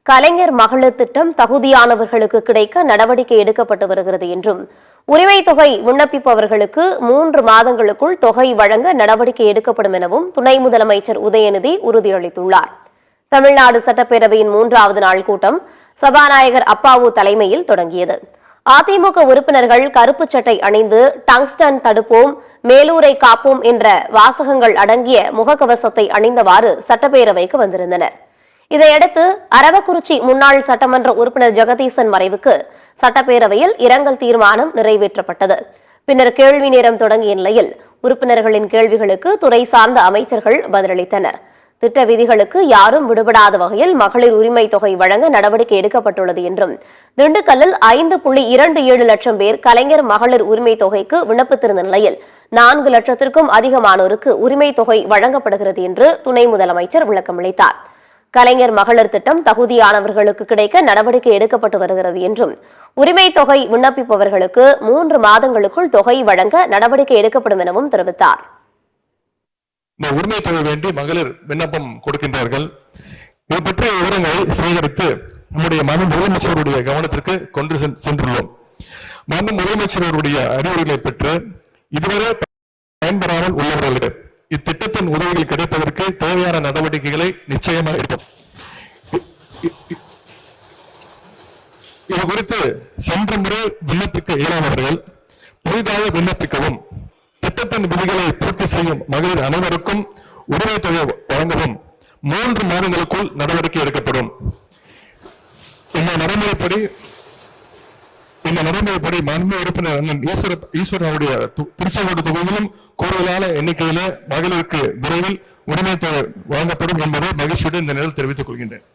கலைஞர் மகளிர் திட்டம் தகுதியானவர்களுக்கு கிடைக்க நடவடிக்கை எடுக்கப்பட்டு வருகிறது என்றும், உரிமை தொகை விண்ணப்பிப்பவர்களுக்கு 3 மாதங்களுக்குள் தொகை வழங்க நடவடிக்கை எடுக்கப்படும் எனவும் துணை முதலமைச்சர் உதயநிதி உறுதியளித்துள்ளார். தமிழ்நாடு சட்டப்பேரவையின் 3வது நாள் கூட்டம் சபாநாயகர் அப்பாவு தலைமையில் தொடங்கியது. அதிமுக உறுப்பினர்கள் கருப்பு சட்டை அணிந்து டங்ஸ்டன் தடுப்போம், மேலூரை காப்போம் என்ற வாசகங்கள் அடங்கிய முகக்கவசத்தை அணிந்தவாறு சட்டப்பேரவைக்கு வந்திருந்தனர். இதையடுத்து அரவக்குறிச்சி முன்னாள் சட்டமன்ற உறுப்பினர் ஜெகதீசன் மறைவுக்கு சட்டப்பேரவையில் இரங்கல் தீர்மானம் நிறைவேற்றப்பட்டது. பின்னர் கேள்வி நேரம் தொடங்கிய நிலையில் உறுப்பினர்களின் கேள்விகளுக்கு துறை சார்ந்த அமைச்சர்கள் பதிலளித்தனர். திட்ட விதிகளுக்கு யாரும் விடுபடாத வகையில் மகளிர் உரிமை தொகை வழங்க நடவடிக்கை எடுக்கப்பட்டுள்ளது என்றும், திண்டுக்கல்லில் 5.27 லட்சம் பேர் கலைஞர் மகளிர் உரிமை தொகைக்கு விண்ணப்பித்திருந்த நிலையில் 4 லட்சத்திற்கும் அதிகமானோருக்கு உரிமை தொகை வழங்கப்படுகிறது என்று துணை முதலமைச்சர் விளக்கமளித்தார். கலைஞர் மகளிர் திட்டம் தகுதியானவர்களுக்கு கிடைக்க நடவடிக்கை எடுக்கப்பட்டு வருகிறது என்றும், உரிமை தொகை விண்ணப்பிப்பவர்களுக்கு 3 மாதங்களுக்குள் தொகை வழங்க நடவடிக்கை எடுக்கப்படும் எனவும் தெரிவித்தார். இந்த உரிமை தொகை வேண்டி மகளிர் விண்ணப்பம் கொடுக்கின்றார்கள். இது பற்றிய விவரங்களை சேகரித்து நம்முடைய மாநில முதலமைச்சருடைய கவனத்திற்கு கொண்டு சென்றுள்ளோம். மாநில முதலமைச்சருடைய அறிவுரைகளை பெற்று இதுவரை பயன்பெறாமல் உள்ளவர்களுக்கு இத்திட்டத்தின் உதவிகள் கிடைப்பதற்கு தேவையான நடவடிக்கைகளை நிச்சயமாக எடுப்போம். இது குறித்து சென்ற முறை விண்ணப்பிக்க இயலாதவர்கள் புதிதாக விண்ணப்பிக்கவும், திட்டத்தின் விதிகளை பூர்த்தி செய்யும் மகளிர் அனைவருக்கும் உரிமை தொகை வழங்கவும் 3 மாதங்களுக்குள் நடவடிக்கை எடுக்கப்படும். இந்த நடைமுறைப்படி மாண்பு உறுப்பினர் அண்ணன் ஈஸ்வரனுடைய திருச்செங்கோடு தொகுதியிலும் கூடுதலான எண்ணிக்கையில மகளிருக்கு விரைவில் உரிமை தொகை வழங்கப்படும் என்பதை மகிழ்ச்சியுடன் இந்த நேரத்தில் தெரிவித்துக் கொள்கின்றேன்.